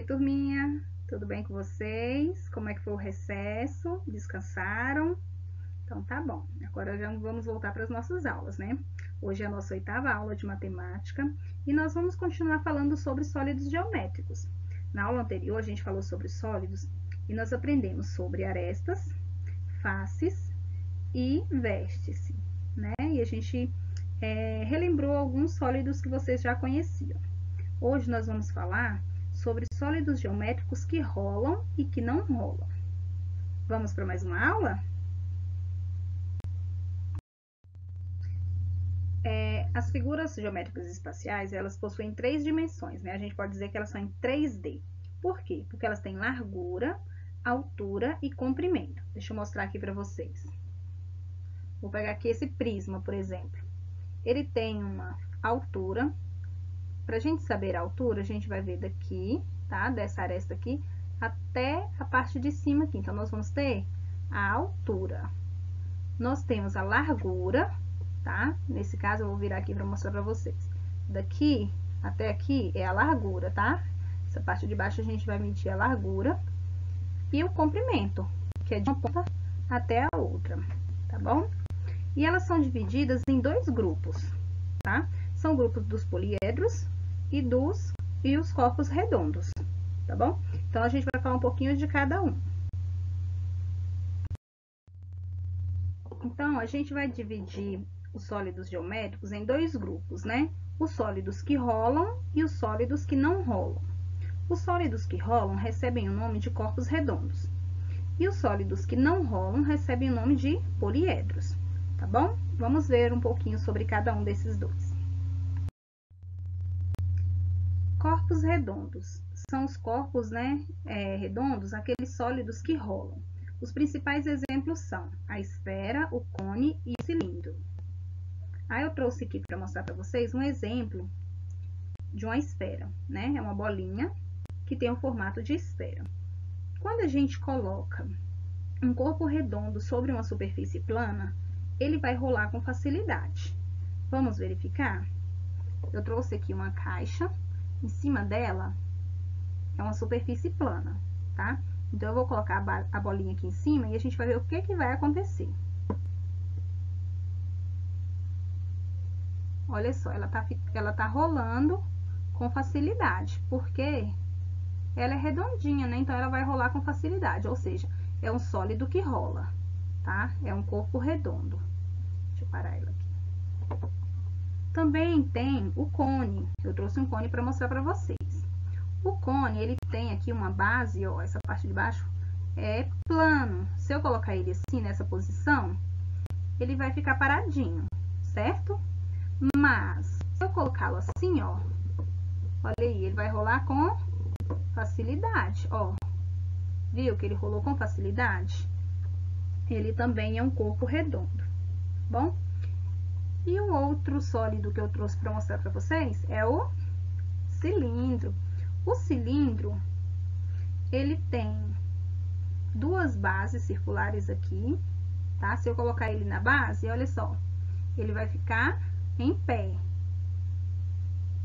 Oi, turminha, tudo bem com vocês? Como é que foi o recesso? Descansaram? Então tá bom, agora já vamos voltar para as nossas aulas, né? Hoje é a nossa 8ª aula de matemática e nós vamos continuar falando sobre sólidos geométricos. Na aula anterior a gente falou sobre sólidos e nós aprendemos sobre arestas, faces e vértice, né? E a gente relembrou alguns sólidos que vocês já conheciam. Hoje nós vamos falar sobre sólidos geométricos que rolam e que não rolam. Vamos para mais uma aula? As figuras geométricas espaciais, elas possuem 3 dimensões, né? A gente pode dizer que elas são em 3D. Por quê? Porque elas têm largura, altura e comprimento. Deixa eu mostrar aqui para vocês. Vou pegar aqui esse prisma, por exemplo. Ele tem uma altura. Para a gente saber a altura, a gente vai ver daqui, tá? Dessa aresta aqui, até a parte de cima aqui. Então, nós vamos ter a altura. Nós temos a largura, tá? Nesse caso, eu vou virar aqui para mostrar para vocês. Daqui até aqui é a largura, tá? Essa parte de baixo a gente vai medir a largura. E o comprimento, que é de uma ponta até a outra, tá bom? E elas são divididas em 2 grupos, tá? São grupos dos poliedros e os corpos redondos, tá bom? Então, a gente vai falar um pouquinho de cada um. Então, a gente vai dividir os sólidos geométricos em 2 grupos, né? Os sólidos que rolam e os sólidos que não rolam. Os sólidos que rolam recebem o nome de corpos redondos. E os sólidos que não rolam recebem o nome de poliedros, tá bom? Vamos ver um pouquinho sobre cada um desses dois. Corpos redondos. São os corpos, né, redondos, aqueles sólidos que rolam. Os principais exemplos são a esfera, o cone e o cilindro. Aí eu trouxe aqui para mostrar para vocês um exemplo de uma esfera, né? É uma bolinha que tem o formato de esfera. Quando a gente coloca um corpo redondo sobre uma superfície plana, ele vai rolar com facilidade. Vamos verificar? Eu trouxe aqui uma caixa, em cima dela é uma superfície plana, tá? Então, eu vou colocar a bolinha aqui em cima e a gente vai ver o que vai acontecer. Olha só, ela tá rolando com facilidade, porque ela é redondinha, né? Então, ela vai rolar com facilidade, ou seja, é um sólido que rola, tá? É um corpo redondo. Deixa eu parar ela aqui. Também tem o cone. Eu trouxe um cone para mostrar para vocês. O cone, ele tem aqui uma base, ó, essa parte de baixo é plano. Se eu colocar ele assim, nessa posição, ele vai ficar paradinho, certo? Mas, se eu colocá-lo assim, ó, olha aí, ele vai rolar com facilidade, ó. Viu que ele rolou com facilidade? Ele também é um corpo redondo, bom? E o outro sólido que eu trouxe para mostrar para vocês é o cilindro. O cilindro, ele tem 2 bases circulares aqui, tá? Se eu colocar ele na base, olha só, ele vai ficar em pé,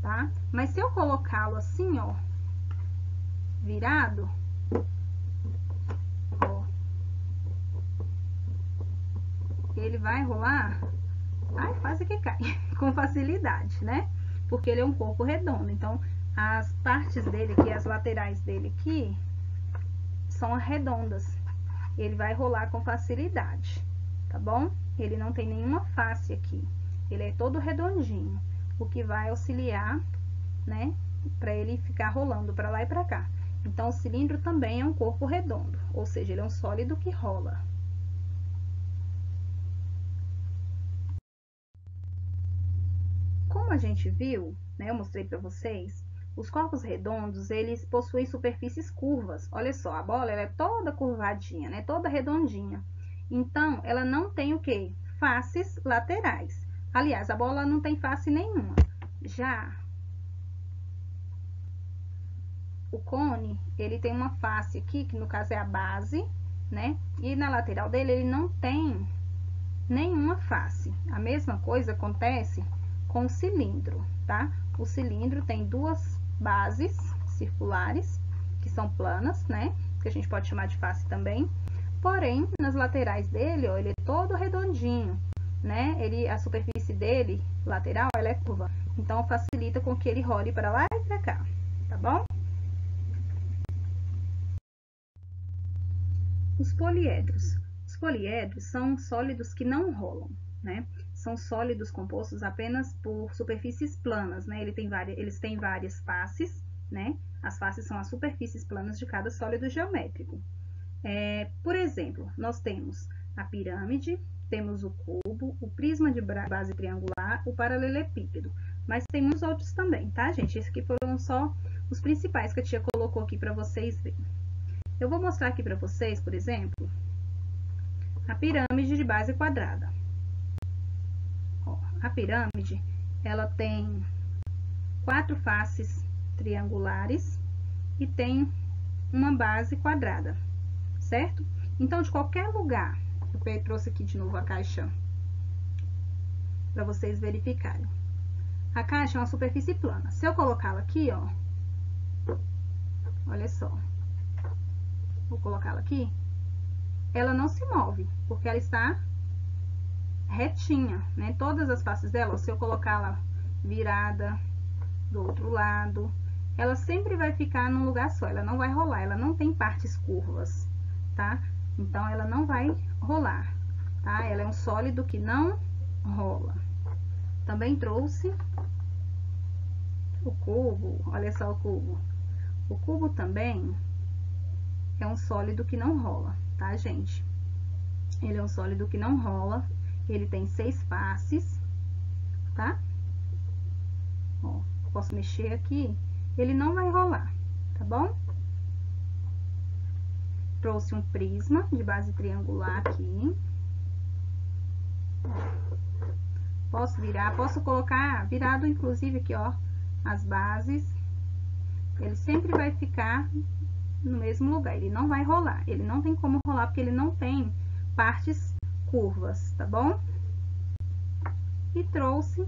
tá? Mas se eu colocá-lo assim, ó, virado, ó, ele vai rolar, ai, quase que cai, com facilidade, né? Porque ele é um corpo redondo, então, as partes dele aqui, as laterais dele aqui, são redondas. Ele vai rolar com facilidade, tá bom? Ele não tem nenhuma face aqui. Ele é todo redondinho, o que vai auxiliar, né, para ele ficar rolando para lá e para cá. Então, o cilindro também é um corpo redondo, ou seja, ele é um sólido que rola. Como a gente viu, né, eu mostrei para vocês, os corpos redondos, eles possuem superfícies curvas. Olha só, a bola ela é toda curvadinha, né? Toda redondinha. Então, ela não tem o quê? Faces laterais. Aliás, a bola não tem face nenhuma. Já o cone, ele tem uma face aqui, que no caso é a base, né? E na lateral dele, ele não tem nenhuma face. A mesma coisa acontece com o cilindro, tá? O cilindro tem 2 bases circulares que são planas, né? Que a gente pode chamar de face também. Porém, nas laterais dele, ó, ele é todo redondinho, né? A superfície dele, lateral, ela é curva. Então, facilita com que ele role para lá e para cá, tá bom? Os poliedros. Os poliedros são sólidos que não rolam, né? São sólidos compostos apenas por superfícies planas, né? Eles têm várias faces, né? As faces são as superfícies planas de cada sólido geométrico. Por exemplo, nós temos a pirâmide, temos o cubo, o prisma de base triangular, o paralelepípedo. Mas tem muitos outros também, tá, gente? Esses aqui foram só os principais que a tia colocou aqui para vocês verem. Eu vou mostrar aqui para vocês, por exemplo, a pirâmide de base quadrada. Ó, a pirâmide, ela tem 4 faces triangulares e tem uma base quadrada, certo? Então, de qualquer lugar, eu trouxe aqui de novo a caixa para vocês verificarem. A caixa é uma superfície plana. Se eu colocá-la aqui, ó, olha só, vou colocá-la aqui, ela não se move, porque ela está retinha, né? Todas as faces dela, se eu colocá-la virada do outro lado, ela sempre vai ficar num lugar só, ela não vai rolar, ela não tem partes curvas, tá? Então, ela não vai rolar, tá? Ela é um sólido que não rola. Também trouxe o cubo, olha só o cubo. O cubo também é um sólido que não rola, tá, gente? Ele é um sólido que não rola, ele tem 6 faces, tá? Ó, posso mexer aqui, ele não vai rolar, tá bom? Trouxe um prisma de base triangular aqui. Posso virar, posso colocar virado, inclusive, aqui, ó, as bases. Ele sempre vai ficar no mesmo lugar, ele não vai rolar. Ele não tem como rolar, porque ele não tem partes curvas, tá bom? E trouxe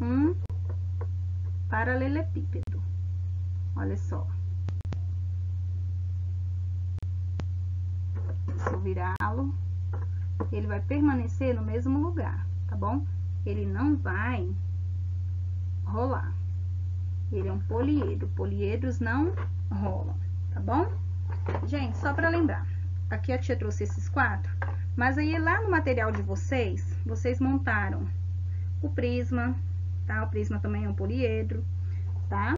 um paralelepípedo. Olha só. Se eu virá-lo, ele vai permanecer no mesmo lugar, tá bom? Ele não vai rolar. Ele é um poliedro. Poliedros não rolam, tá bom? Gente, só para lembrar, aqui a tia trouxe esses 4, mas aí lá no material de vocês, vocês montaram o prisma, tá? O prisma também é um poliedro, tá?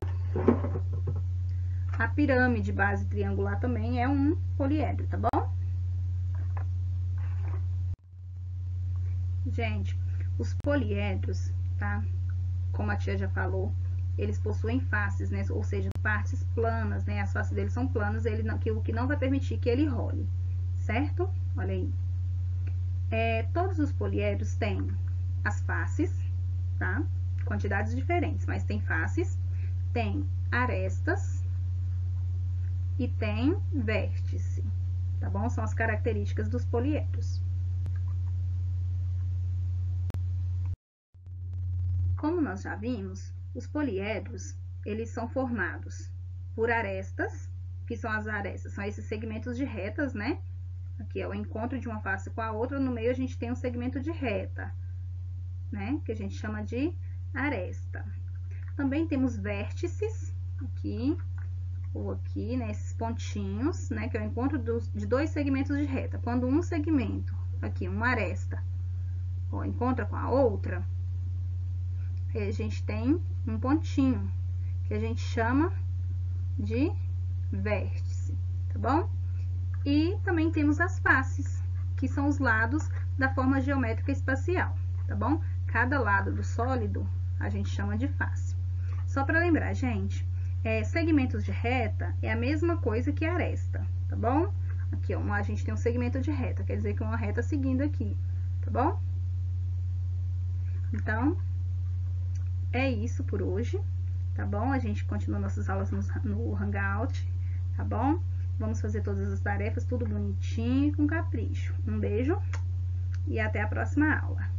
A pirâmide base triangular também é um poliedro, tá bom? Gente, os poliedros, tá? Como a tia já falou, eles possuem faces, né? Ou seja, partes planas, né? As faces deles são planas, o que não vai permitir que ele role, certo? Olha aí. Todos os poliedros têm as faces, tá? Quantidades diferentes, mas tem faces, tem arestas e tem vértice, tá bom? São as características dos poliedros. Como nós já vimos, os poliedros, eles são formados por arestas, que são as arestas, são esses segmentos de retas, né? Aqui é o encontro de uma face com a outra, no meio a gente tem um segmento de reta, né? Que a gente chama de aresta. Também temos vértices, aqui ou aqui, né? Esses pontinhos, né? Que é o encontro de 2 segmentos de reta. Quando um segmento, aqui, uma aresta, ó, encontra com a outra, a gente tem um pontinho, que a gente chama de vértice, tá bom? E também temos as faces, que são os lados da forma geométrica espacial, tá bom? Cada lado do sólido a gente chama de face. Só para lembrar, gente, segmentos de reta é a mesma coisa que aresta, tá bom? Aqui, ó, a gente tem um segmento de reta, quer dizer que é uma reta seguindo aqui, tá bom? Então, é isso por hoje, tá bom? A gente continua nossas aulas no Hangout, tá bom? Vamos fazer todas as tarefas, tudo bonitinho e com capricho. Um beijo e até a próxima aula.